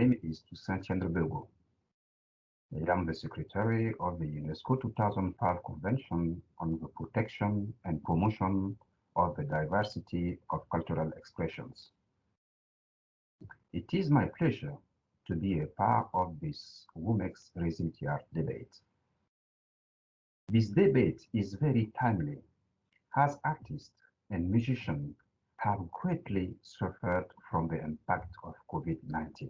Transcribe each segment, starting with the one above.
name is Toussaint Tiendrebeogo. I am the Secretary of the UNESCO 2005 Convention on the Protection and Promotion of the Diversity of Cultural Expressions. It is my pleasure to be a part of this WOMEX resiliant debate. This debate is very timely, as artists and musicians have greatly suffered from the impact of COVID-19.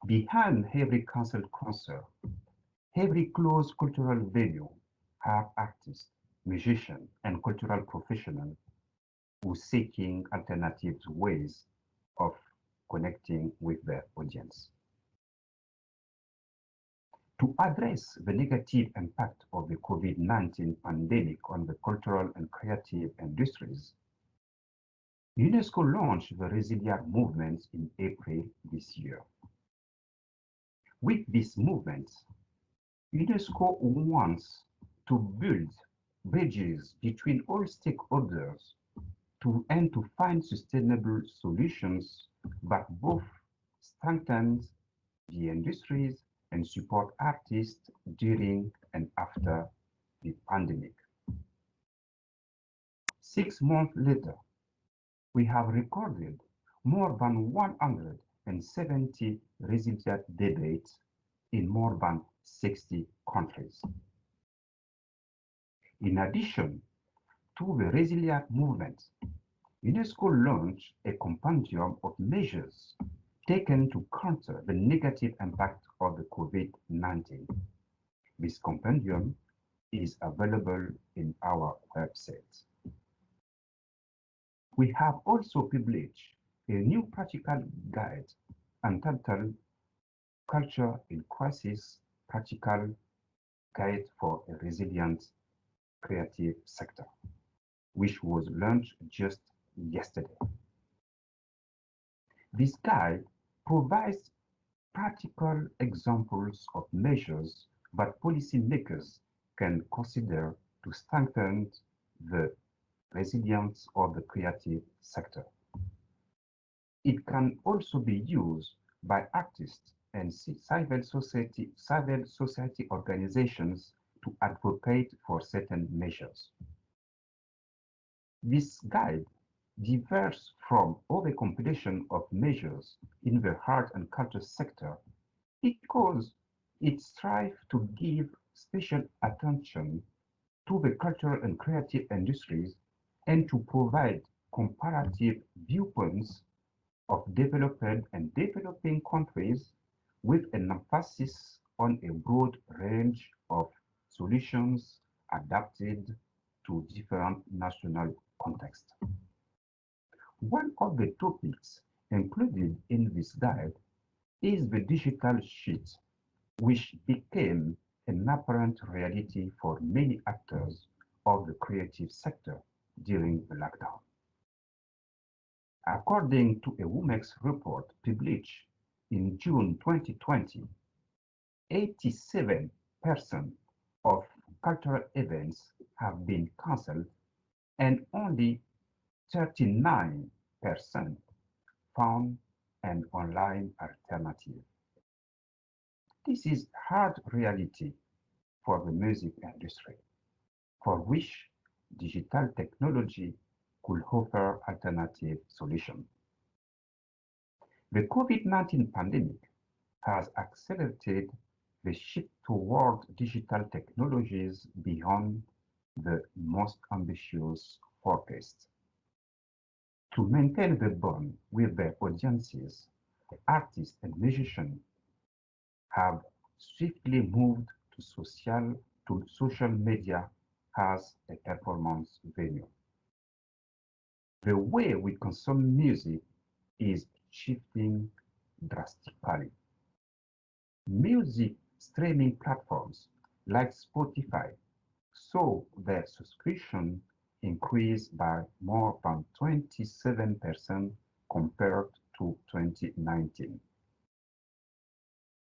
Behind every cancelled concert, every closed cultural venue have artists, musicians, and cultural professionals who are seeking alternative ways of connecting with their audience. To address the negative impact of the COVID-19 pandemic on the cultural and creative industries, UNESCO launched the Resilient movement in April this year. With this movement, UNESCO wants to build bridges between all stakeholders and to find sustainable solutions that both strengthen the industries and support artists during and after the pandemic. 6 months later, we have recorded more than 170 resilient debates in more than 60 countries. In addition to the resilient movement, UNESCO launched a compendium of measures taken to counter the negative impact of the COVID-19. This compendium is available in our website. We have also published a new practical guide entitled Culture in Crisis Practical Guide for a Resilient Creative Sector, which was launched just yesterday. This guide provides practical examples of measures that policymakers can consider to strengthen the resilience of the creative sector. It can also be used by artists and civil society organizations to advocate for certain measures. This guide differs from other compilation of measures in the art and culture sector because it strives to give special attention to the cultural and creative industries and to provide comparative viewpoints of developed and developing countries with an emphasis on a broad range of solutions adapted to different national contexts. One of the topics included in this guide is the digital sheet, which became an apparent reality for many actors of the creative sector during the lockdown. According to a WOMEX report published in June 2020, 87% of cultural events have been cancelled and only 39% found an online alternative. This is hard reality for the music industry, for which digital technology could offer alternative solutions. The COVID-19 pandemic has accelerated the shift toward digital technologies beyond the most ambitious forecast. To maintain the bond with their audiences, artists and musicians have swiftly moved to social media as a performance venue. The way we consume music is shifting drastically. Music streaming platforms like Spotify saw their subscription increase by more than 27% compared to 2019.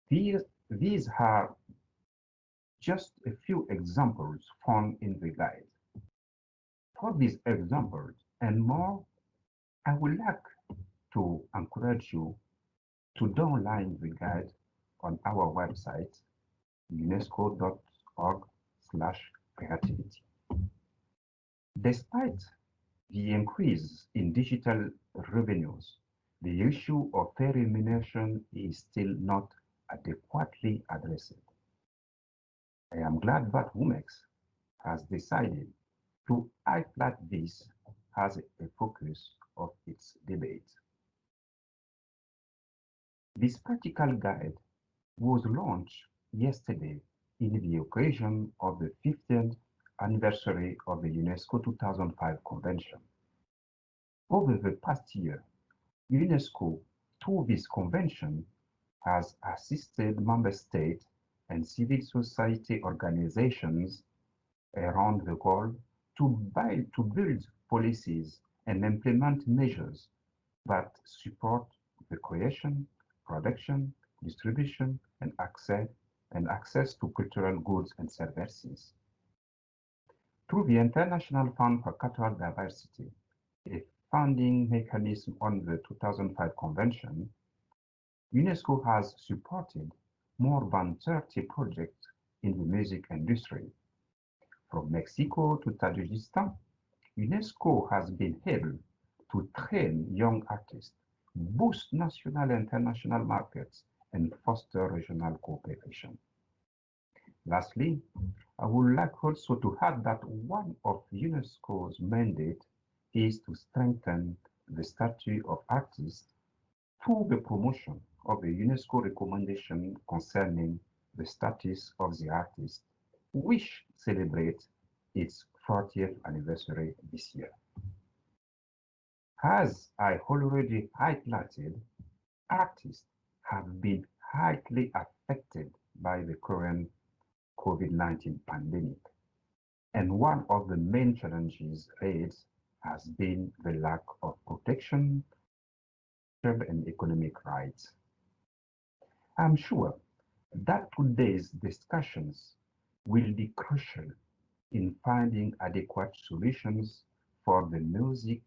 These are just a few examples found in the guide. For these examples and more, I would like to encourage you to download the guide on our website, unesco.org/creativity. Despite the increase in digital revenues, the issue of fair remuneration is still not adequately addressed. I am glad that WOMEX has decided to highlight this as a focus of its debate. This practical guide was launched yesterday in the occasion of the 50th anniversary of the UNESCO 2005 Convention. Over the past year, UNESCO, through this convention, has assisted member states and civil society organizations around the world to build policies and implement measures that support the creation, production, distribution, and access to cultural goods and services. Through the International Fund for Cultural Diversity, a funding mechanism on the 2005 Convention, UNESCO has supported more than 30 projects in the music industry. From Mexico to Tajikistan, UNESCO has been able to train young artists, boost national and international markets, and foster regional cooperation. Lastly, I would like also to add that one of UNESCO's mandate is to strengthen the status of artists through the promotion of the UNESCO recommendation concerning the status of the artist, which celebrates its 40th anniversary this year. As I already highlighted, artists have been highly affected by the current COVID-19 pandemic, and one of the main challenges raised has been the lack of protection and economic rights. I'm sure that today's discussions will be crucial in finding adequate solutions for the music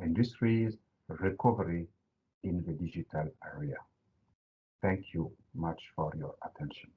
industry's recovery in the digital area. Thank you much for your attention.